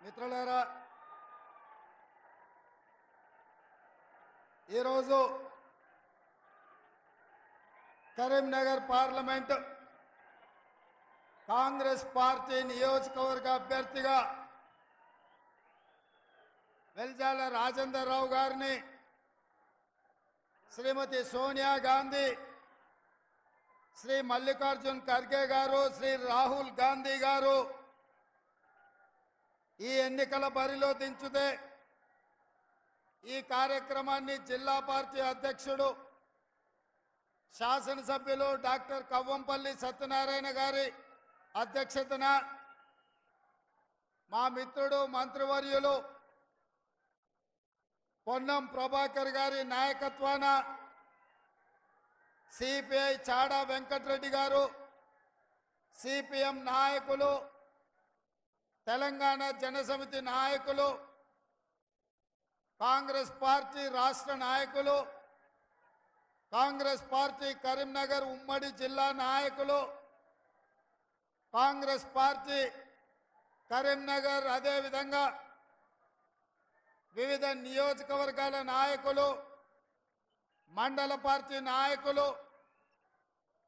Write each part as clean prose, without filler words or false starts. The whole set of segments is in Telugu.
మిత్రులారా, ఈరోజు కరీంనగర్ పార్లమెంట్ కాంగ్రెస్ పార్టీ నియోజకవర్గ అభ్యర్థిగా వెల్జాల రాజేందర్ రావు గారిని శ్రీమతి సోనియా గాంధీ, శ్రీ మల్లికార్జున్ ఖర్గే గారు, శ్రీ రాహుల్ గాంధీ గారు ఈ ఎన్నికల బరిలో దించుతే ఈ కార్యక్రమాన్ని జిల్లా పార్టీ అధ్యక్షుడు శాసనసభ్యులు డాక్టర్ కవ్వంపల్లి సత్యనారాయణ గారి అధ్యక్షతన మా మిత్రుడు మంత్రివర్యులు పొన్నం ప్రభాకర్ గారి నాయకత్వాన సిపిఐ చాడా వెంకటరెడ్డి గారు, సిపిఎం నాయకులు, తెలంగాణ జనసమితి నాయకులు, కాంగ్రెస్ పార్టీ రాష్ట్ర నాయకులు, కాంగ్రెస్ పార్టీ కరీంనగర్ ఉమ్మడి జిల్లా నాయకులు, కాంగ్రెస్ పార్టీ కరీంనగర్ అదేవిధంగా వివిధ నియోజకవర్గాల నాయకులు, మండల పార్టీ నాయకులు,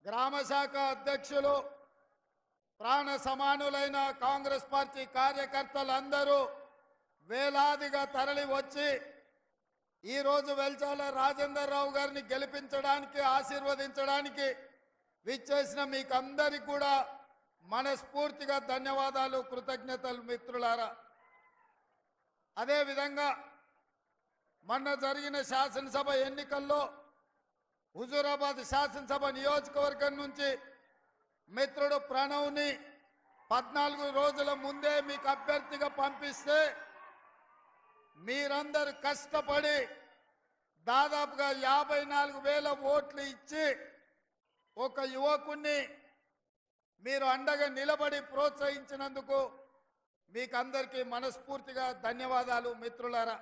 గ్రామ శాఖ అధ్యక్షులు, ప్రాణ సమానులైన కాంగ్రెస్ పార్టీ కార్యకర్తలందరూ వేలాదిగా తరలి వచ్చి ఈరోజు వెల్చాల రాజేందర్ రావు గారిని గెలిపించడానికి, ఆశీర్వదించడానికి విచ్చేసిన మీకందరికీ కూడా మనస్ఫూర్తిగా ధన్యవాదాలు, కృతజ్ఞతలు మిత్రులారా. అదేవిధంగా మొన్న జరిగిన శాసనసభ ఎన్నికల్లో హుజూరాబాద్ శాసనసభ నియోజకవర్గం నుంచి మిత్రుడు ప్రణవ్ని 14 రోజుల ముందే మీకు అభ్యర్థిగా పంపిస్తే మీరందరూ కష్టపడి దాదాపుగా 54,000 ఓట్లు ఇచ్చి ఒక యువకుణ్ణి మీరు అండగా నిలబడి ప్రోత్సహించినందుకు మీకందరికీ మనస్ఫూర్తిగా ధన్యవాదాలు మిత్రులారా.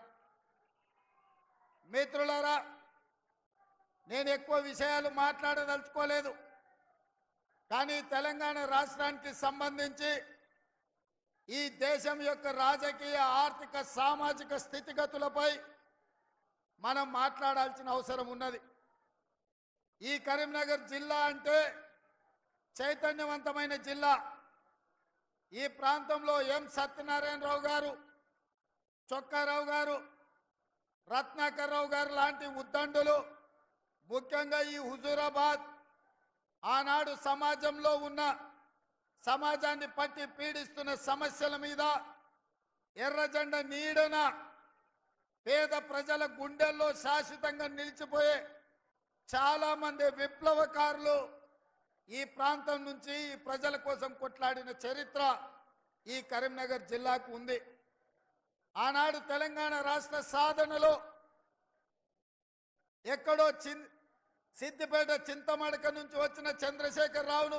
నేను ఎక్కువ విషయాలు మాట్లాడదలుచుకోలేదు, కానీ తెలంగాణ రాష్ట్రానికి సంబంధించి ఈ దేశం యొక్క రాజకీయ, ఆర్థిక, సామాజిక స్థితిగతులపై మనం మాట్లాడాల్సిన అవసరం ఉన్నది. ఈ కరీంనగర్ జిల్లా అంటే చైతన్యవంతమైన జిల్లా. ఈ ప్రాంతంలో ఎం సత్యనారాయణరావు గారు, చొక్కారావు గారు, రత్నాకర్ రావు గారు లాంటి ఉద్దండులు, ముఖ్యంగా ఈ హుజూరాబాద్ ఆనాడు సమాజంలో ఉన్న, సమాజాన్ని పట్టి పీడిస్తున్న సమస్యల మీద ఎర్రజెండ నీడన పేద ప్రజల గుండెల్లో శాశ్వతంగా నిలిచిపోయే చాలామంది విప్లవకారులు ఈ ప్రాంతం నుంచి ఈ ప్రజల కోసం కొట్లాడిన చరిత్ర ఈ కరీంనగర్ జిల్లాకు ఉంది. ఆనాడు తెలంగాణ రాష్ట్ర సాధనలో ఎక్కడో సిద్దిపేట చింతమడక నుంచి వచ్చిన చంద్రశేఖర్ రావును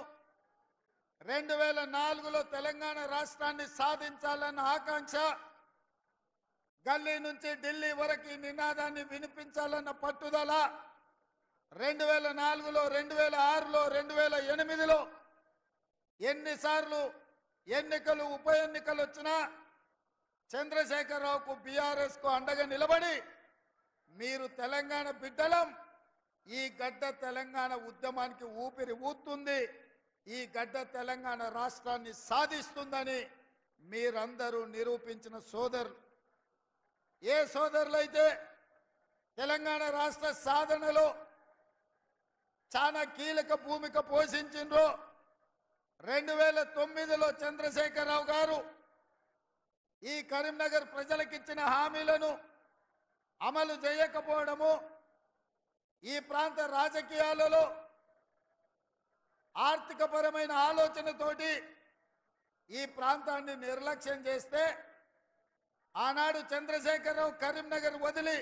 2004లో తెలంగాణ రాష్ట్రాన్ని సాధించాలన్న ఆకాంక్ష, గల్లీ నుంచి ఢిల్లీ వరకు ఈ నినాదాన్ని వినిపించాలన్న పట్టుదల 2004లో, 2006లో, 2008లో ఎన్నిసార్లు ఎన్నికలు, ఉప ఎన్నికలు వచ్చినా చంద్రశేఖరరావుకు, బీఆర్ఎస్కు అండగా నిలబడి మీరు తెలంగాణ బిడ్డలం, ఈ గడ్డ తెలంగాణ ఉద్యమానికి ఊపిరి ఊతుంది, ఈ గడ్డ తెలంగాణ రాష్ట్రాన్ని సాధిస్తుందని మీరందరూ నిరూపించిన సోదరులు. ఏ సోదరులైతే తెలంగాణ రాష్ట్ర సాధనలో చాలా కీలక భూమిక పోషించిండ్రో, 2009లో చంద్రశేఖరరావు గారు ఈ కరీంనగర్ ప్రజలకిచ్చిన హామీలను అమలు చేయకపోవడము, ఈ ప్రాంత రాజకీయాలలో ఆర్థికపరమైన ఆలోచనతోటి ఈ ప్రాంతాన్ని నిర్లక్ష్యం చేస్తే, ఆనాడు చంద్రశేఖరరావు కరీంనగర్ వదిలి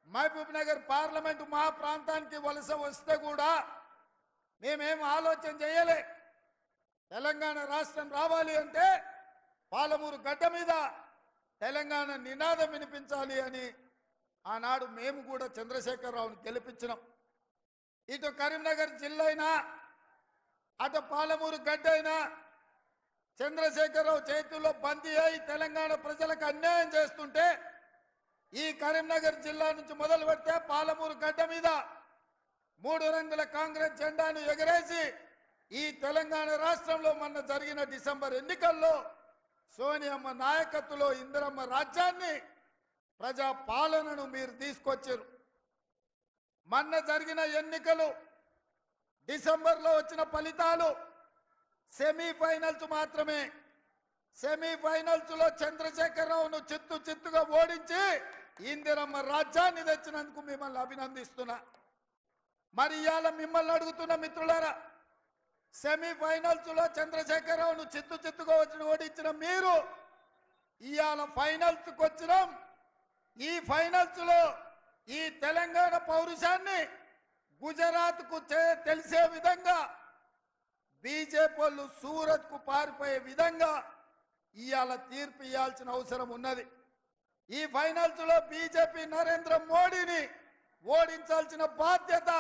మహబూబ్ నగర్ పార్లమెంటు మా ప్రాంతానికి వలస వస్తే కూడా మేమేం ఆలోచన చేయలే. తెలంగాణ రాష్ట్రం రావాలి అంటే పాలమూరు గడ్డ మీద తెలంగాణ నినాదం వినిపించాలి అని ఆనాడు మేము కూడా చంద్రశేఖరరావుని గెలిపించినాం. ఇటు కరీంనగర్ జిల్లా అయినా, అటు పాలమూరు గడ్డ అయినా చంద్రశేఖరరావు చేతుల్లో బందీ అయి తెలంగాణ ప్రజలకు అన్యాయం చేస్తుంటే ఈ కరీంనగర్ జిల్లా నుంచి మొదలు పెడితే పాలమూరు గడ్డ మీద 3 రంగుల కాంగ్రెస్ జెండాను ఎగరేసి ఈ తెలంగాణ రాష్ట్రంలో మొన్న జరిగిన డిసెంబర్ ఎన్నికల్లో సోనియమ్మ నాయకత్వంలో ఇందిరమ్మ రాజ్యాన్ని ప్రజా పాలనను మీరు తీసుకొచ్చారు. మొన్న జరిగిన ఎన్నికలు డిసెంబర్లో వచ్చిన ఫలితాలు సెమీఫైనల్స్ మాత్రమే. సెమీఫైనల్స్ లో చంద్రశేఖరరావును చిత్తుగా ఓడించి ఇందిరమ్మ రాజ్యాన్ని తెచ్చినందుకు మిమ్మల్ని అభినందిస్తున్నా. మరి ఇవాళ మిమ్మల్ని అడుగుతున్న మిత్రులారా, సెమీఫైనల్స్ లో చంద్రశేఖరరావును చిత్తుగా ఓడించిన మీరు ఇవాళ ఫైనల్స్ కు వచ్చినాం. ఈ ఫైనల్స్ లో ఈ తెలంగాణ పౌరుషాన్ని గుజరాత్ కు తెలిసే విధంగా బీజేపీ వాళ్ళు సూరత్ కు పారిపోయే విధంగా ఇవాళ తీర్పు ఇవ్వాల్సిన అవసరం ఉన్నది. ఈ ఫైనల్స్ లో బీజేపీ నరేంద్ర మోడీని ఓడించాల్సిన బాధ్యత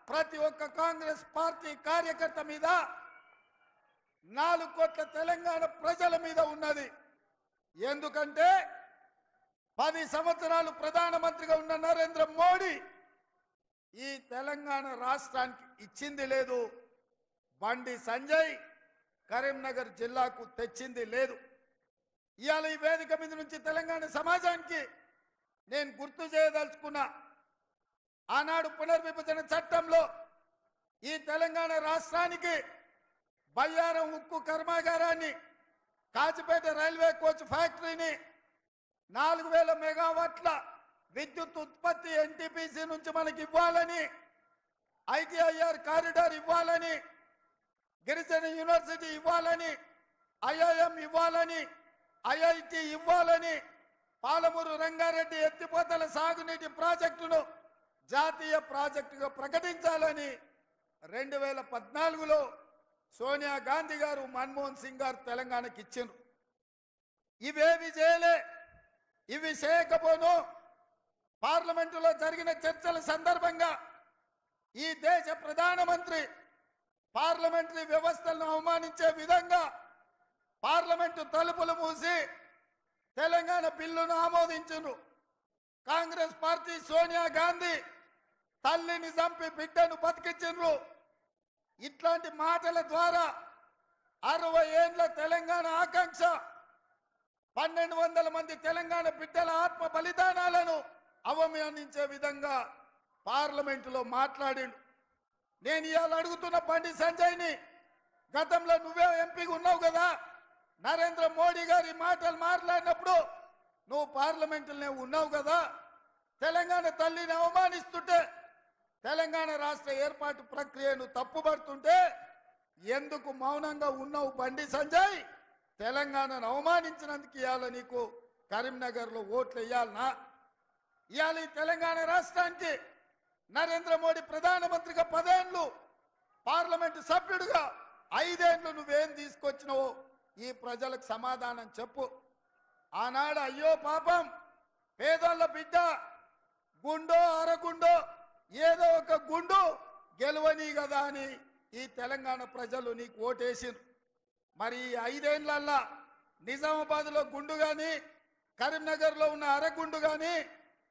ప్రతి ఒక్క కాంగ్రెస్ పార్టీ కార్యకర్త మీద, 4 కోట్ల తెలంగాణ ప్రజల మీద ఉన్నది. ఎందుకంటే 10 సంవత్సరాలు ప్రధానమంత్రిగా ఉన్న నరేంద్ర మోడీ ఈ తెలంగాణ రాష్ట్రానికి ఇచ్చింది లేదు. బండి సంజయ్ కరీంనగర్ జిల్లాకు తెచ్చింది లేదు. ఇవాళ ఈ వేదిక మీద నుంచి తెలంగాణ సమాజానికి నేను గుర్తు చేయదలుచుకున్నా, ఆనాడు పునర్విభజన చట్టంలో ఈ తెలంగాణ రాష్ట్రానికి బయ్యారం ఉక్కు కర్మాగారాన్ని, కాచిపేట రైల్వే కోచ్ ఫ్యాక్టరీని, 4000 మెగావాట్ల విద్యుత్ ఉత్పత్తి ఎన్టీపీసీ నుంచి మనకి ఇవ్వాలని, ఐటీఐఆర్ కారిడార్ ఇవ్వాలని, గిరిజన యూనివర్సిటీ ఇవ్వాలని, ఐఐఎం ఇవ్వాలని, ఐఐటి ఇవ్వాలని, పాలమూరు రంగారెడ్డి ఎత్తిపోతల సాగునీటి ప్రాజెక్టును జాతీయ ప్రాజెక్టుగా ప్రకటించాలని 2014లో సోనియా గాంధీ గారు, మన్మోహన్ సింగ్ గారు తెలంగాణకి ఇచ్చారు. ఇవేవి చేయలే. ఇవి చేయకపోను పార్లమెంటులో జరిగిన చర్చల సందర్భంగా ఈ దేశ ప్రధానమంత్రి పార్లమెంటరీ వ్యవస్థలను అవమానించే విధంగా పార్లమెంటు తలుపులు మూసి తెలంగాణ బిల్లును ఆమోదించారు. కాంగ్రెస్ పార్టీ సోనియా గాంధీ తల్లిని చంపి బిడ్డను బతికించారు. ఇట్లాంటి మాటల ద్వారా 60 ఏళ్ల తెలంగాణ ఆకాంక్ష, 1200 మంది తెలంగాణ బిడ్డల ఆత్మ బలిదానాలను అవమానించే విధంగా పార్లమెంటులో మాట్లాడిండు. నేను ఇవాళ అడుగుతున్న బండి సంజయ్ని, గతంలో నువ్వే ఎంపీగా ఉన్నావు కదా, నరేంద్ర మోడీ గారి మాటలు మాట్లాడినప్పుడు నువ్వు పార్లమెంటులోనే ఉన్నావు కదా, తెలంగాణ తల్లిని అవమానిస్తుంటే, తెలంగాణ రాష్ట్ర ఏర్పాటు ప్రక్రియను తప్పుపడుతుంటే ఎందుకు మౌనంగా ఉన్నావు బండి సంజయ్? తెలంగాణను అవమానించినందుకు ఇవాళ నీకు కరీంనగర్లో ఓట్లు వేయాలనా? ఇవాళ ఈ తెలంగాణ రాష్ట్రానికి నరేంద్ర మోడీ ప్రధానమంత్రిగా 10 ఏళ్ళు, పార్లమెంటు సభ్యుడిగా 5 ఏళ్ళు నువ్వేం తీసుకొచ్చినావో ఈ ప్రజలకు సమాధానం చెప్పు. ఆనాడు అయ్యో పాపం పేదోళ్ళ బిడ్డ గుండో అరగుండో ఏదో ఒక గుండు గెలవని కదా అని ఈ తెలంగాణ ప్రజలు నీకు ఓటేసిరు. మరి 5 ఏళ్లల్లా నిజామాబాద్లో గుండు కానీ, కరీంనగర్లో ఉన్న అరగుండు కానీ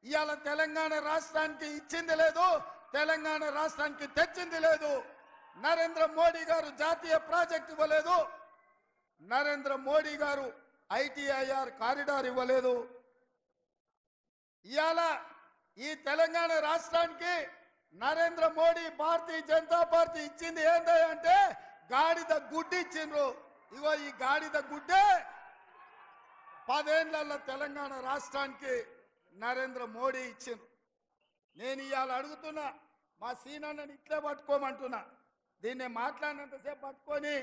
ఇవాళ తెలంగాణ రాష్ట్రానికి ఇచ్చింది లేదు, తెలంగాణ రాష్ట్రానికి తెచ్చింది లేదు. నరేంద్ర మోడీ గారు జాతీయ ప్రాజెక్ట్ ఇవ్వలేదు, నరేంద్ర మోడీ గారు ఐటీఐఆర్ కారిడార్ ఇవ్వలేదు. ఇవాళ ఈ తెలంగాణ రాష్ట్రానికి నరేంద్ర మోడీ భారతీయ జనతా పార్టీ ఇచ్చింది ఏంటంటే గాడిద గుడ్డి ఇచ్చిండ్రు. ఇగో ఈ గాడిద గుడ్డే 10 ఏళ్ల తెలంగాణ రాష్ట్రానికి నరేంద్ర మోడీ ఇచ్చిండ్రు. నేను ఇవాళ అడుగుతున్నా, మా సీనన్నని ఇట్లే పట్టుకోమంటున్నా, దీన్ని మాట్లాడినంతసేపు పట్టుకొని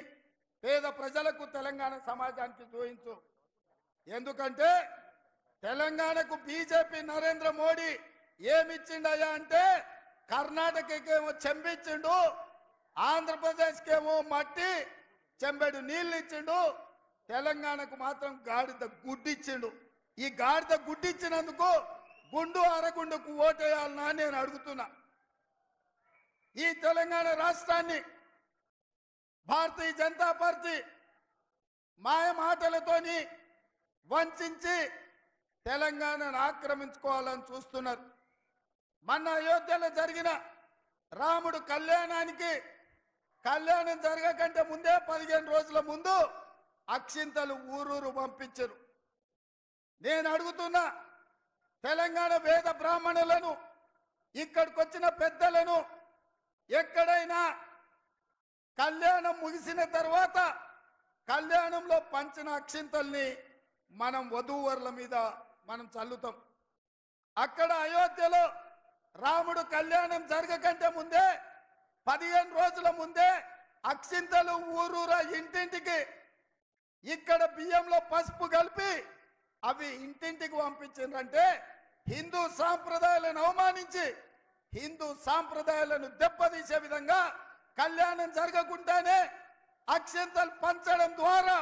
పేద ప్రజలకు తెలంగాణ సమాజానికి చూపించు. ఎందుకంటే తెలంగాణకు బీజేపీ నరేంద్ర మోడీ ఏమిచ్చిండయా అంటే కర్ణాటకకేమో చెంబిచ్చిండు, ఆంధ్రప్రదేశ్కేమో మట్టి చెంబెడు నీళ్ళు ఇచ్చిండు, తెలంగాణకు మాత్రం గాడిద గుడ్డిచ్చిండు. ఈ గాడిద గుడ్డిచ్చినందుకు గుండు అరగుండుకు ఓటేయాలనా నేను అడుగుతున్నా. ఈ తెలంగాణ రాష్ట్రాన్ని భారతీయ జనతా పార్టీ మాయ మాటలతోని వంచి తెలంగాణను ఆక్రమించుకోవాలని చూస్తున్నారు. మన అయోధ్యలో జరిగిన రాముడు కళ్యాణం జరగకంటే ముందే 15 రోజుల ముందు అక్షింతలు ఊరూరు పంపించరు. నేను అడుగుతున్నా, తెలంగాణ వేద బ్రాహ్మణులను, ఇక్కడికి వచ్చిన పెద్దలను, ఎక్కడైనా కళ్యాణం ముగిసిన తర్వాత కళ్యాణంలో పంచిన అక్షింతల్ని మనం వధూవరుల మీద మనం చల్లుతాం. అక్కడ అయోధ్యలో రాముడు కళ్యాణం జరగకంటే ముందే 15 రోజుల ముందే అక్షింతలు ఊరూరా ఇంటింటికి ఇక్కడ బియ్యంలో పసుపు కలిపి అవి ఇంటింటికి పంపించిందంటే హిందూ సాంప్రదాయాలను అవమానించి హిందూ సాంప్రదాయాలను దెబ్బతీసే విధంగా కళ్యాణం జరగకుండానే అక్షింతలు పంచడం ద్వారా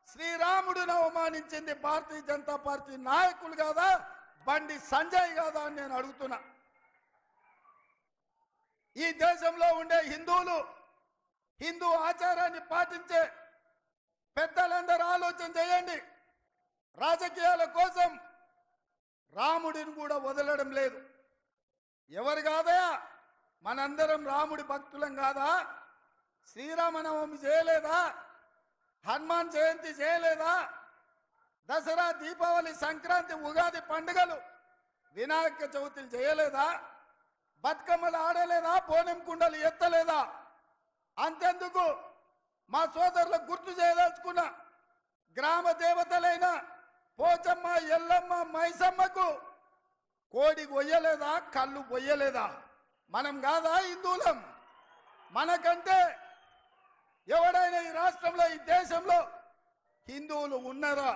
శ్రీరాముడిని అవమానించింది భారతీయ జనతా పార్టీ నాయకులు కాదా, బండి సంజయ్ కాదా అని నేను అడుగుతున్నా. ఈ దేశంలో ఉండే హిందువులు, హిందూ ఆచారాన్ని పాటించే పెద్దలందరూ ఆలోచన చేయండి. రాజకీయాల కోసం రాముడిని కూడా వదలడం లేదు. ఎవరు కాదయా, మనందరం రాముడి భక్తులం కాదా? శ్రీరామనవమి చేయలేదా? హనుమాన్ జయంతి చేయలేదా? దసరా, దీపావళి, సంక్రాంతి, ఉగాది పండుగలు, వినాయక చవితులు చేయలేదా? బతుకమ్మలు ఆడలేదా? బోనం కుండలు ఎత్తలేదా? అంతెందుకు, మా సోదరులకు గుర్తు చేయదలుచుకున్న గ్రామ దేవతలైన పోచమ్మ, ఎల్లమ్మ, మైసమ్మకు కోడి కొయ్యలేదా? కళ్ళు పొయ్యలేదా? మనం కాదా హిందువులం? మనకంటే ఎవడైనా ఈ రాష్ట్రంలో, ఈ దేశంలో హిందువులు ఉన్నారా?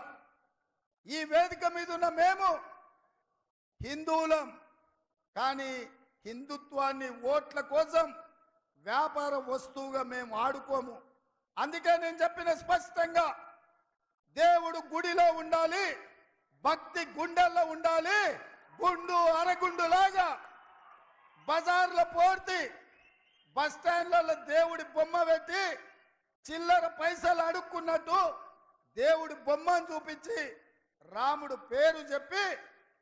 ఈ వేదిక మీద ఉన్న మేము హిందువులం, కానీ హిందుత్వాన్ని ఓట్ల కోసం వ్యాపార వస్తువుగా మేము ఆడుకోము. అందుకే నేను చెప్పిన స్పష్టంగా, దేవుడు గుడిలో ఉండాలి, భక్తి గుండెల్లో ఉండాలి. గుండు అరగుండు లాగా బజార్లో పోర్తి బస్ స్టాండ్లలో దేవుడి బొమ్మ పెట్టి చిల్లర పైసలు అడుక్కున్నట్టు దేవుడి బొమ్మను చూపించి రాముడు పేరు చెప్పి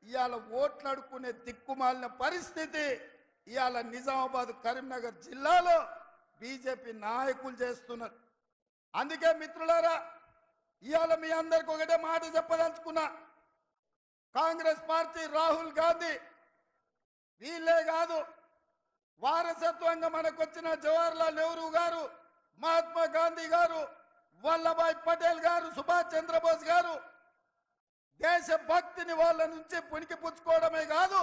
ఇవాళ ఓట్లు అడుక్కునే దిక్కుమాలిన పరిస్థితి ఇవాళ నిజామాబాద్, కరీంనగర్ జిల్లాలో బీజేపీ నాయకులు చేస్తున్నారు. అందుకే మిత్రులారా, ఇవాళ మీ అందరికి ఒకటే మాట చెప్పదలుచుకున్నా. కాంగ్రెస్ పార్టీ, రాహుల్ గాంధీ వీళ్ళే కాదు, వారసత్వంగా మనకొచ్చిన జవహర్లాల్ నెహ్రూ గారు, మహాత్మా గాంధీ గారు, వల్లభాయ్ పటేల్ గారు, సుభాష్ చంద్రబోస్ గారు దేశభక్తిని వాళ్ళ నుంచి పుణికిపుచ్చుకోవడమే కాదు,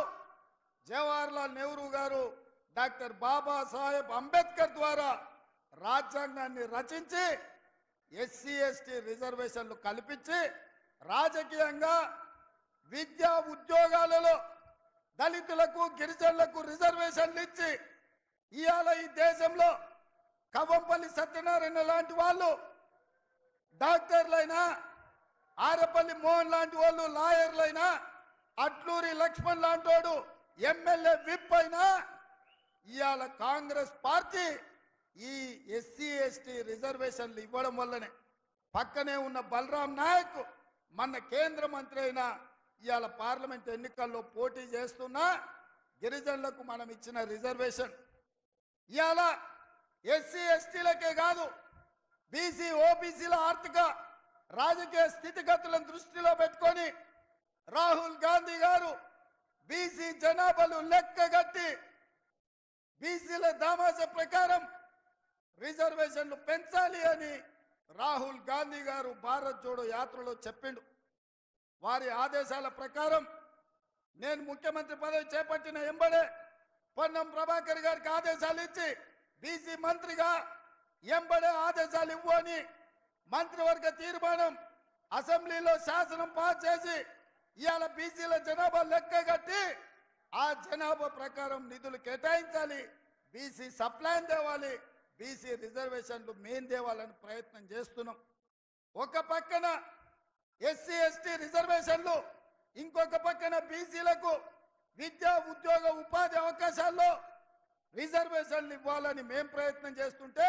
జవహర్లాల్ నెహ్రూ గారు డాక్టర్ బాబాసాహెబ్ అంబేద్కర్ ద్వారా రాజ్యాంగాన్ని రచించి ఎస్సీ ఎస్టీ రిజర్వేషన్లు కల్పించి రాజకీయంగా, విద్యా ఉద్యోగాలలో దళితులకు, గిరిజనులకు రిజర్వేషన్లు ఇచ్చి ఇవాళ ఈ దేశంలో కవ్వంపల్లి సత్యనారాయణ లాంటి వాళ్ళు డాక్టర్లైనా, ఆరపల్లి మోహన్ లాంటి వాళ్ళు లాయర్లైనా, అట్లూరి లక్ష్మణ్ లాంటి వాడు ఎమ్మెల్యే విప్ అయినా ఇవాళ కాంగ్రెస్ పార్టీ ఈ ఎస్సీ ఎస్టీ రిజర్వేషన్లు ఇవ్వడం వల్లనే పక్కనే ఉన్న బలరాం నాయక్ మన కేంద్ర మంత్రి అయినా ఇవాళ పార్లమెంట్ ఎన్నికల్లో పోటీ చేస్తున్నా గిరిజనులకు మనం ఇచ్చిన రిజర్వేషన్ ఇవాళ ఎస్సీ ఎస్టీలకే కాదు, బీసీ ఓబీసీల ఆర్థిక రాజకీయ స్థితిగతులను దృష్టిలో పెట్టుకొని రాహుల్ గాంధీ గారు బీసీ జనాభాలు లెక్కగట్టి బీసీల దామాస ప్రకారం రిజర్వేషన్లు పెంచాలి అని రాహుల్ గాంధీ గారు భారత్ జోడో యాత్రలో చెప్పిండు. వారి ఆదేశాల ప్రకారం నేను ముఖ్యమంత్రి పదవి చేపట్టిన ఎంబడే పొన్నం ప్రభాకర్ గారికి ఆదేశాలు ఇచ్చి బీసీ మంత్రిగా ఎంబడే ఆదేశాలు ఇవ్వు అని మంత్రివర్గ తీర్మానం అసెంబ్లీలో శాసనం పాస్ చేసి ఇవాళ బీసీల జనాభా లెక్క కట్టి ఆ జనాభా ప్రకారం నిధులు కేటాయించాలి, బీసీ సప్లాన్ తేవాలి, బీసీ రిజర్వేషన్లు మెయిన్ తేవాలని ప్రయత్నం చేస్తున్నాం. ఒక పక్కన ఎస్సీ ఎస్టీ రిజర్వేషన్లు, ఇంకొక పక్కన బీసీలకు విద్యా ఉద్యోగ ఉపాధి అవకాశాల్లో రిజర్వేషన్లు ఇవ్వాలని మేం ప్రయత్నం చేస్తుంటే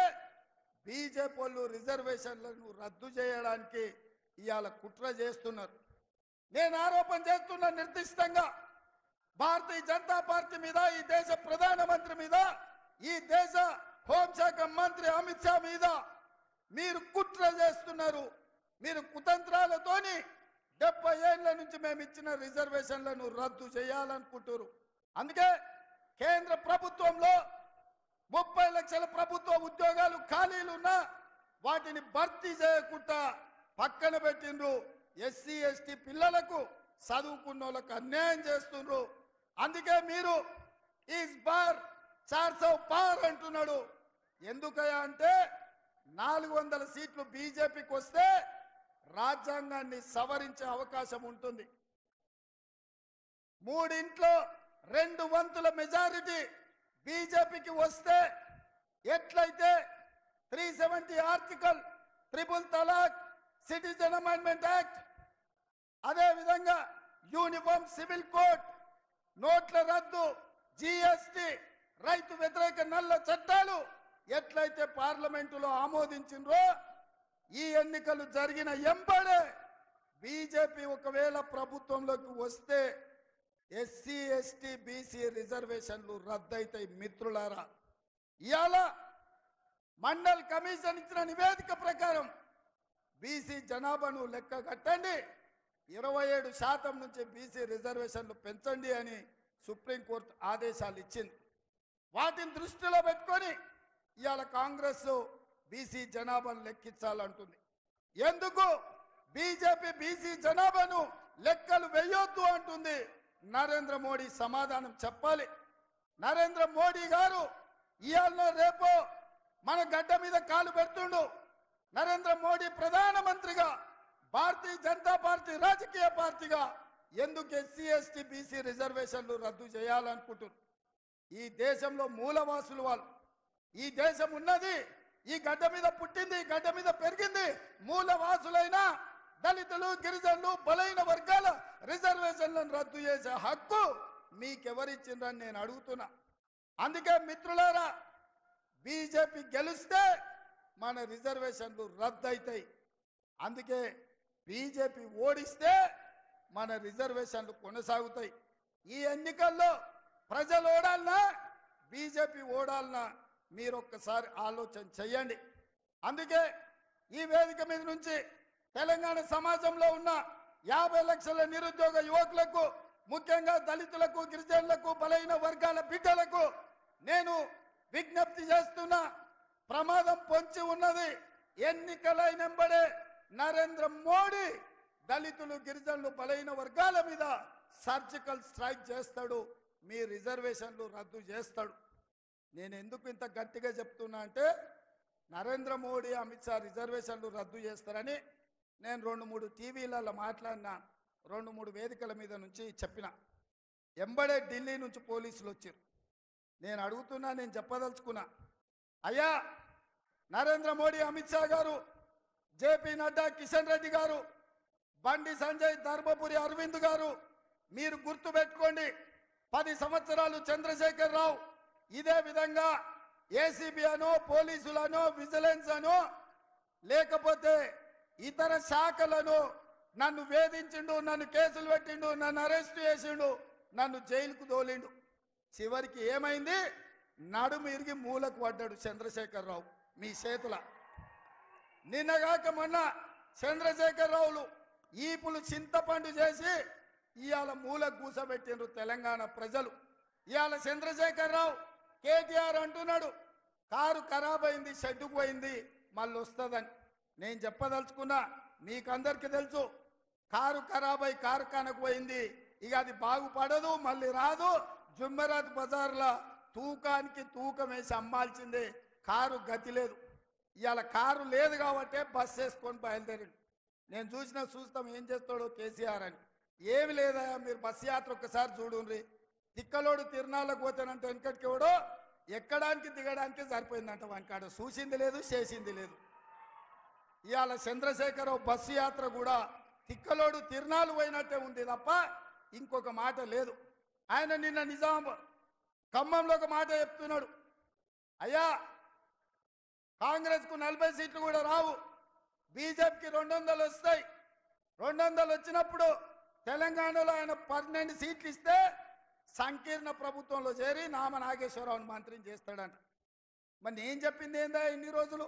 బీజేపీ వాళ్ళు రిజర్వేషన్లను రద్దు చేయడానికి ఇవాళ కుట్ర చేస్తున్నారు. నేను ఆరోపణ చేస్తున్న నిర్దిష్టంగా భారతీయ జనతా పార్టీ మీద, ఈ దేశ ప్రధానమంత్రి మీద, ఈ దేశ హోంశాఖ మంత్రి అమిత్ షా మీద మీరు కుట్ర చేస్తున్నారు. మీరు కుతంత్రాలతోని 70 ఏళ్ల నుంచి మేము ఇచ్చిన రిజర్వేషన్లను రద్దు చేయాలనుకుంటారు. అందుకే కేంద్ర ప్రభుత్వంలో 30 లక్షల ప్రభుత్వ ఉద్యోగాలు ఖాళీలున్నా వాటిని భర్తీ చేయకుండా పక్కన పెట్టిండ్రు. ఎస్సీ ఎస్టీ పిల్లలకు చదువుకున్న వాళ్ళకు అన్యాయం చేస్తుండ్రు. అందుకే మీరు ఈస్ బార్ 400 పార్ అంటున్నాడు. ఎందుకయ్యా అంటే 400 సీట్లు బీజేపీకి వస్తే రాజ్యాంగాన్ని సవరించే అవకాశం ఉంటుంది. 3 2 వంతుల మెజారిటీ బీజేపీకి వస్తే ఎట్లయితే 370 ఆర్టికల్, ట్రిపుల్ తలాక్, సిటిజన్ అమెండ్మెంట్ యాక్ట్, అదే విధంగా యూనిఫామ్ సివిల్ కోడ్, నోట్ల రద్దు, జీఎస్టీ, రైతు వ్యతిరేక నల్ల చట్టాలు ఎట్లయితే పార్లమెంటులో ఆమోదించిండ్రో, ఈ ఎన్నికలు జరిగిన ఎంబడే బీజేపీ ఒకవేళ ప్రభుత్వంలోకి వస్తే ఎస్సీ ఎస్టీ బీసీ రిజర్వేషన్లు రద్దయితాయి. మిత్రులారా, ఇవాళ మండల్ కమిషన్ ఇచ్చిన నివేదిక ప్రకారం బీసీ జనాభాను లెక్క కట్టండి, 27% నుంచి బీసీ రిజర్వేషన్లు పెంచండి అని సుప్రీంకోర్టు ఆదేశాలు ఇచ్చింది. వాటిని దృష్టిలో పెట్టుకొని ఇవాళ కాంగ్రెస్ బీసీ జనాభాను లెక్కించాలంటుంది. ఎందుకు బీజేపీ బీసీ జనాభాను లెక్కలు వేయొద్దు అంటుంది? నరేంద్ర మోడీ సమాధానం చెప్పాలి. నరేంద్ర మోడీ గారు ఇవాళ రేపో మన గడ్డ మీద కాలు పెడుతుండు. నరేంద్ర మోడీ ప్రధానమంత్రిగా, భారతీయ జనతా పార్టీ రాజకీయ పార్టీగా ఎందుకు ఎస్సీ ఎస్టీ బీసీ రిజర్వేషన్లు రద్దు చేయాలనుకుంటున్నారు? ఈ దేశంలో మూలవాసులు వాళ్ళు. ఈ దేశం ఉన్నది, ఈ గడ్డ మీద పుట్టింది, ఈ గడ్డ మీద పెరిగింది. మూలవాసులైన దళితులు, గిరిజనులు, బలైన వర్గాల రిజర్వేషన్లను రద్దు చేసే హక్కు మీకెవరిచ్చిందని నేను అడుగుతున్నా. అందుకే మిత్రులారా, బీజేపీ గెలిస్తే మన రిజర్వేషన్లు రద్దు అవుతాయి. అందుకే బీజేపీ ఓడిస్తే మన రిజర్వేషన్లు కొనసాగుతాయి. ఈ ఎన్నికల్లో ప్రజలు ఓడాలన్నా బీజేపీ ఓడాలన్నా మీరు ఒక్కసారి ఆలోచన చెయ్యండి. అందుకే ఈ వేదిక మీద నుంచి తెలంగాణ సమాజంలో ఉన్న 50 లక్షల నిరుద్యోగ యువకులకు, ముఖ్యంగా దళితులకు, గిరిజనులకు, బలైన వర్గాల బిడ్డలకు నేను విజ్ఞప్తి చేస్తున్నా. ప్రమాదం పొంచి ఉన్నది. ఎన్నికలైనంబడే నరేంద్ర మోడీ దళితులు, గిరిజనులు, బలైన వర్గాల మీద సర్జికల్ స్ట్రైక్ చేస్తాడు. మీ రిజర్వేషన్లు రద్దు చేస్తాడు. నేను ఎందుకు ఇంత గట్టిగా చెప్తున్నా అంటే, నరేంద్ర మోడీ, అమిత్ షా రిజర్వేషన్లు రద్దు చేస్తారని నేను 2-3 టీవీలలో మాట్లాడినా, 2-3 వేదికల మీద నుంచి చెప్పిన. ఎంబడే ఢిల్లీ నుంచి పోలీసులు వచ్చారు. నేను అడుగుతున్నా, నేను చెప్పదలుచుకున్నా, అయ్యా నరేంద్ర మోడీ, అమిత్ షా గారు, జేపీ నడ్డా, కిషన్ రెడ్డి గారు, బండి సంజయ్, ధర్మపురి అరవింద్ గారు, మీరు గుర్తుపెట్టుకోండి, 10 సంవత్సరాలు చంద్రశేఖర్ రావు ఇదే విధంగా ఏసీబీ అనో, పోలీసులనో, విజిలెన్స్ అనో, లేకపోతే ఇతర శాఖలను నన్ను వేధించిండు, నన్ను కేసులు పెట్టిండు, నన్ను అరెస్ట్ చేసిండు, నన్ను జైలుకు తోలిండు. చివరికి ఏమైంది? నడుము ఇరిగి మూలకు పడ్డాడు చంద్రశేఖర్ రావు మీ చేతుల. నిన్నగాక మొన్న చంద్రశేఖర్ రావులు ఈపులు చింతపండు చేసి ఇవాళ మూలకు కూసబెట్టిండ్రు తెలంగాణ ప్రజలు. ఇవాళ చంద్రశేఖర్ రావు కేటీఆర్ అంటున్నాడు కారు ఖరాబ్ అయింది, షెడ్డుకు పోయింది, మళ్ళీ వస్తుందని. నేను చెప్పదలుచుకున్నా, మీకందరికీ తెలుసు, కారు ఖరాబ్ అయి కార్ఖానకు పోయింది, ఇక అది బాగుపడదు, మళ్ళీ రాదు. జుమ్మెరాత్ బజార్లో తూకానికి తూకం వేసి అమ్మాల్సిందే. కారు గతి లేదు. ఇవాళ కారు లేదు కాబట్టే బస్ వేసుకొని బయలుదేరిండు. నేను చూస్తాం ఏం చేస్తాడో కేసీఆర్ అని. ఏమి లేదా, మీరు బస్ యాత్ర ఒక్కసారి చూడుండ్రి. తిక్కలోడు తిరునాళ్ళకు పోతానంటే వెనకటికి ఎవడో ఎక్కడానికి దిగడానికి సరిపోయిందంట. వానికాడ చూసింది లేదు, చేసింది లేదు. ఇవాళ చంద్రశేఖరరావు బస్సు యాత్ర కూడా తిక్కలోడు తిరునాళ్ళు పోయినట్టే ఉంది తప్ప ఇంకొక మాట లేదు. ఆయన నిన్న ఖమ్మంలో ఒక మాట చెప్తున్నాడు, అయ్యా కాంగ్రెస్కు 40 సీట్లు కూడా రావు, బీజేపీకి 200 వస్తాయి. 200 వచ్చినప్పుడు తెలంగాణలో ఆయన 12 సీట్లు ఇస్తే సంకీర్ణ ప్రభుత్వంలో చేరి నామ నాగేశ్వరరావుని మంత్రిని చేస్తాడంట. మరి నేను చెప్పింది ఏందా ఇన్ని రోజులు?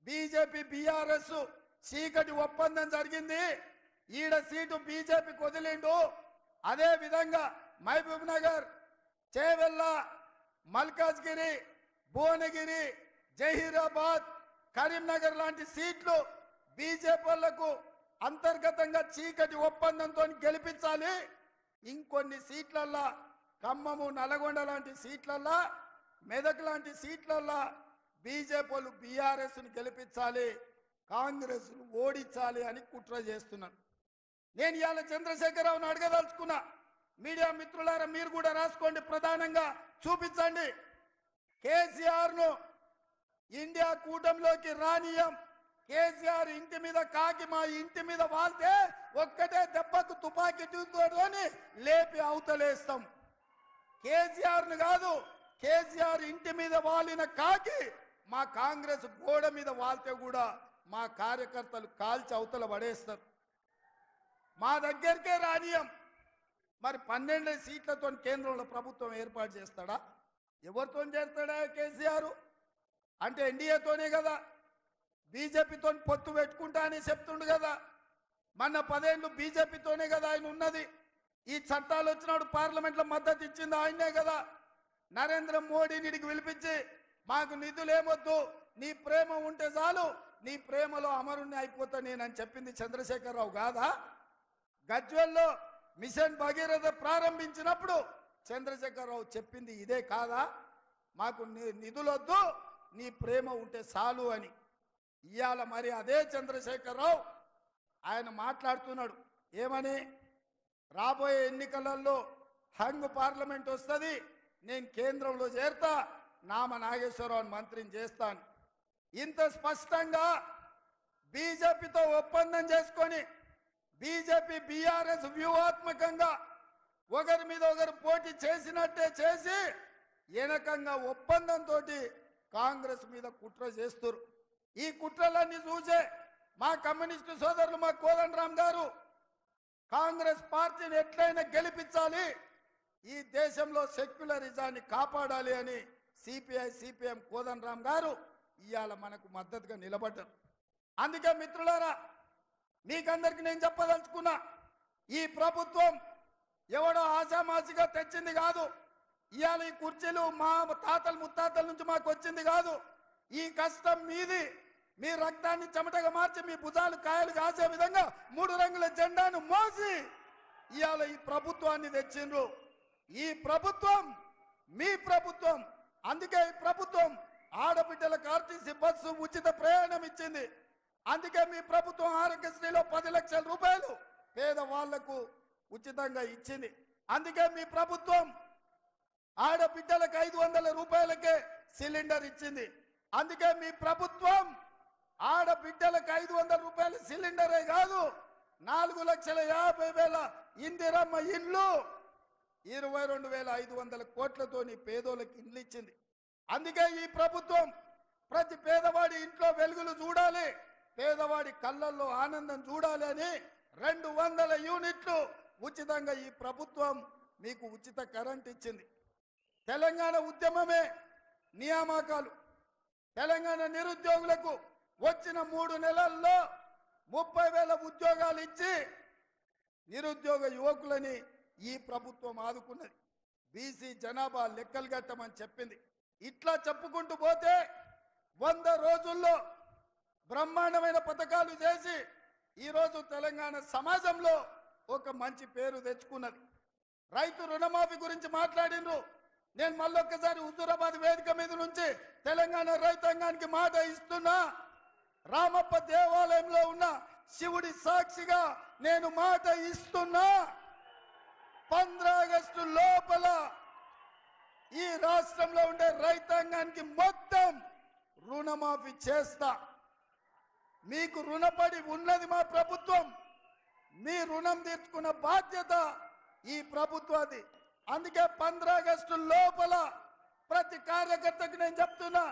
బీజేపీ బీఆర్ఎస్ చీకటి ఒప్పందం జరిగింది, ఈడ సీటు బీజేపీకి వదిలిండు. అదే విధంగా మహబూబ్ నగర్, చేవెళ్ళ, మల్కాజ్గిరి, భువనగిరి, జహీరాబాద్, కరీంనగర్ లాంటి సీట్లు బీజేపీ వాళ్లకు అంతర్గతంగా చీకటి ఒప్పందంతో గెలిపించాలి. ఇంకొన్ని సీట్లల్లా ఖమ్మము, నల్గొండ లాంటి సీట్లల్లా, మెదక్ లాంటి సీట్లల్లా బీజేపీ వాళ్ళు బీఆర్ఎస్ను గెలిపించాలి, కాంగ్రెస్ ఓడించాలి అని కుట్ర చేస్తున్నారు. నేను ఇవాళ చంద్రశేఖరరావును అడగదలుచుకున్నా. మీడియా మిత్రులారా మీరు కూడా రాసుకోండి, ప్రధానంగా చూపించండి. కేసీఆర్ను ఇండియా కూటమిలోకి రానియం, కేసీఆర్ ఇంటి మీద కాకి మా ఇంటి మీద వాళ్తే ఒక్కటే దెబ్బకు తుపాకీ తోని లేపి అవతలేస్తాం. కేసీఆర్ను కాదు, కేసీఆర్ ఇంటి మీద వాలిన కాకి మా కాంగ్రెస్ గోడ మీద వాళ్తే కూడా మా కార్యకర్తలు కాల్చి అవతల పడేస్తారు. మా దగ్గరికే రానియం. మరి 12 సీట్లతో కేంద్రంలో ప్రభుత్వం ఏర్పాటు చేస్తాడా? ఎవరితో చేస్తాడా కేసీఆర్? అంటే ఎన్డీఏతోనే కదా, బీజేపీతో పొత్తు పెట్టుకుంటా అని చెప్తుండు కదా. మొన్న 10 ఏళ్ళు బీజేపీతోనే కదా ఆయన ఉన్నది. ఈ చట్టాలు వచ్చినప్పుడు పార్లమెంట్లో మద్దతు ఇచ్చింది ఆయనే కదా. నరేంద్ర మోడీని పిలిపించి మాకు నిధులేమొద్దు, నీ ప్రేమ ఉంటే చాలు, నీ ప్రేమలో అమరుణ్ణి అయిపోతా నేనని చెప్పింది చంద్రశేఖరరావు కాదా? గజ్వేల్లో మిషన్ భగీరథ ప్రారంభించినప్పుడు చంద్రశేఖరరావు చెప్పింది ఇదే కాదా? మాకు నిధులొద్దు, నీ ప్రేమ ఉంటే చాలు అని. ఇవాళ మరి అదే చంద్రశేఖరరావు ఆయన మాట్లాడుతున్నాడు ఏమని? రాబోయే ఎన్నికలలో హంగ్ పార్లమెంట్ వస్తుంది, నేను కేంద్రంలో చేరతా, నామ నాగేశ్వరరావుని మంత్రిని చేస్తాను. ఇంత స్పష్టంగా బీజేపీతో ఒప్పందం చేసుకొని బీజేపీ బీఆర్ఎస్ వ్యూహాత్మకంగా ఒకరి మీద ఒకరు పోటీ చేసినట్టే చేసి ఏనకంగా ఒప్పందంతో కాంగ్రెస్ మీద కుట్ర చేస్తారు. ఈ కుట్రలన్నీ చూసే మా కమ్యూనిస్టు సోదరులు, మా కోదండరామ్ గారు కాంగ్రెస్ పార్టీని ఎట్లయినా గెలిపించాలి, ఈ దేశంలో సెక్యులరిజాన్ని కాపాడాలి అని సిపిఐ సిపిఎం కోదండరామ్ గారు ఇవాళ మనకు మద్దతుగా నిలబడ్డారు. అందుకే మిత్రులారా మీకందరికి నేను చెప్పదలుచుకున్నా, ఈ ప్రభుత్వం ఎవడో ఆశామాసిగా తెచ్చింది కాదు. ఇవాళ ఈ కుర్చీలు మా తాతలు ముత్తాతల నుంచి మాకు వచ్చింది కాదు. ఈ కష్టం మీది. మీ రక్తాన్ని చెమటగా మార్చి మీ భుజాలు కాయలు కాసే విధంగా 3 రంగుల జెండాను మోసి ఇవాళ ఈ ప్రభుత్వాన్ని తెచ్చిండ్రు. ఈ ప్రభుత్వం మీ ప్రభుత్వం. అందుకే ఈ ప్రభుత్వం ఆడబిడ్డలకు ఆర్టీసీ బస్సు ఉచిత ప్రయాణం ఇచ్చింది. అందుకే మీ ప్రభుత్వం ఆరోగ్యశ్రీలో 10 లక్షల రూపాయలు పేదవాళ్లకు ఉచితంగా ఇచ్చింది. అందుకే మీ ప్రభుత్వం ఆడబిడ్డలకు 500 రూపాయలకే సిలిండర్ ఇచ్చింది. అందుకే మీ ప్రభుత్వం ఆడబిడ్డలకు 500 రూపాయల సిలిండరే కాదు, 4,50,000 ఇందిరమ్మ ఇల్లు, 22,500 కోట్లతోని పేదోళ్ళకి ఇండ్లు ఇచ్చింది. అందుకే ఈ ప్రభుత్వం ప్రతి పేదవాడి ఇంట్లో వెలుగులు చూడాలి, పేదవాడి కళ్ళల్లో ఆనందం చూడాలి అని 200 యూనిట్లు ఉచితంగా ఈ ప్రభుత్వం మీకు ఉచిత కరెంట్ ఇచ్చింది. తెలంగాణ ఉద్యమమే నియామకాలు. తెలంగాణ నిరుద్యోగులకు వచ్చిన 3 నెలల్లో 30,000 ఉద్యోగాలు ఇచ్చి నిరుద్యోగ యువకులని ఈ ప్రభుత్వం ఆదుకున్నది. బీసీ జనాభా లెక్కలు కట్టమని చెప్పింది. ఇట్లా చెప్పుకుంటూ పోతే 100 రోజుల్లో బ్రహ్మాండమైన పథకాలు చేసి ఈరోజు తెలంగాణ సమాజంలో ఒక మంచి పేరు తెచ్చుకున్నది. రైతు రుణమాఫీ గురించి మాట్లాడినరు. నేను మళ్ళొక్కసారి హుజూరాబాద్ వేదిక మీద నుంచి తెలంగాణ రైతాంగానికి మాట ఇస్తున్నా. రామప్ప దేవాలయంలో ఉన్న శివుడి సాక్షిగా నేను మాట ఇస్తున్నా. 15 ఆగస్టు లోపల ఈ రాష్ట్రంలో ఉండే రైతాంగానికి మొత్తం రుణమాఫీ చేస్తా. మీకు రుణపడి ఉన్నది మా ప్రభుత్వం. మీ రుణం తీర్చుకున్న బాధ్యత ఈ ప్రభుత్వాది. అందుకే 15 ఆగస్టు లోపల ప్రతి కార్యకర్తకు నేను చెప్తున్నా,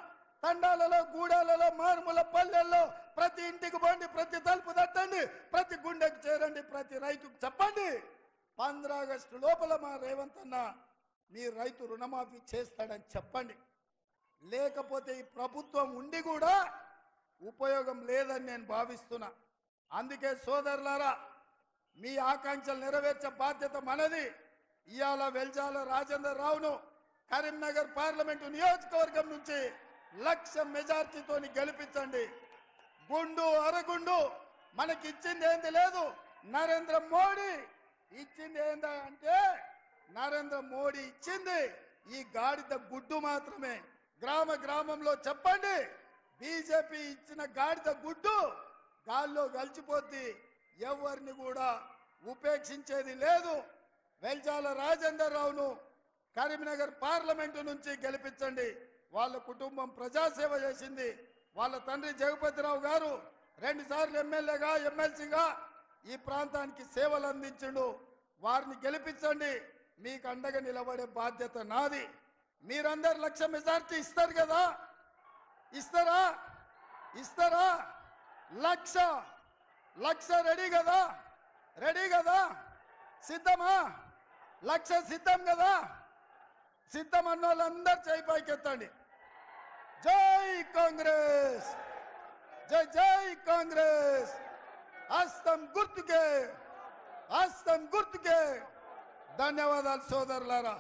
తండాలలో గూడాలలో మారుమూల పల్లెల్లో ప్రతి ఇంటికి పోండి, ప్రతి తలుపు తట్టండి, ప్రతి గుండెకు చేరండి, ప్రతి రైతుకు చెప్పండి 15 ఆగస్టు లోపల మా రేవంత్ అన్న మీ రైతు రుణమాఫీ చేస్తాడని చెప్పండి. లేకపోతే ఈ ప్రభుత్వం ఉండి కూడా ఉపయోగం లేదని నేను భావిస్తున్నా. అందుకే సోదరులారా, మీ ఆకాంక్షలు నెరవేర్చే బాధ్యత మనది. ఇవాళ వెల్జాల రాజేందర్ రావును కరీంనగర్ పార్లమెంటు నియోజకవర్గం నుంచి 1,00,000 మెజార్టీతో గెలిపించండి. గుండు అరగుండు మనకి ఇచ్చింది ఏంది లేదు. నరేంద్ర మోడీ ఇచ్చింది ఏందా అంటే, నరేంద్ర మోడీ ఇచ్చింది ఈ గాడిద గుడ్డు మాత్రమే. గ్రామ గ్రామంలో చెప్పండి, బీజేపీ ఇచ్చిన గాడిద గుడ్డు గాల్లో గలిచిపోద్ది, ఎవరిని కూడా ఉపేక్షించేది లేదు. వెల్జాల రాజేందర్ రావును కరీంనగర్ పార్లమెంటు నుంచి గెలిపించండి. వాళ్ళ కుటుంబం ప్రజాసేవ చేసింది. వాళ్ళ తండ్రి జగపతిరావు గారు 2 సార్లు ఎమ్మెల్యేగా ఎమ్మెల్సీగా ఈ ప్రాంతానికి సేవలు అందించిండు. వారిని గెలిపించండి. మీకు అండగా నిలబడే బాధ్యత నాది. మీరందరు 1,00,000 మెజార్టీ ఇస్తారు కదా, ఇస్తారా? 1,00,000 రెడీ కదా? రెడీ కదా? సిద్ధమా? 1,00,000 సిద్ధం కదా? సిద్ధం అన్న వాళ్ళందరూ చేయి పైకెత్తండి. జై కాంగ్రెస్, జై జై కాంగ్రెస్. హస్తం గుర్తుకే, హస్తం గుర్తుకే. ధన్యవాదాలు సోదరులారా.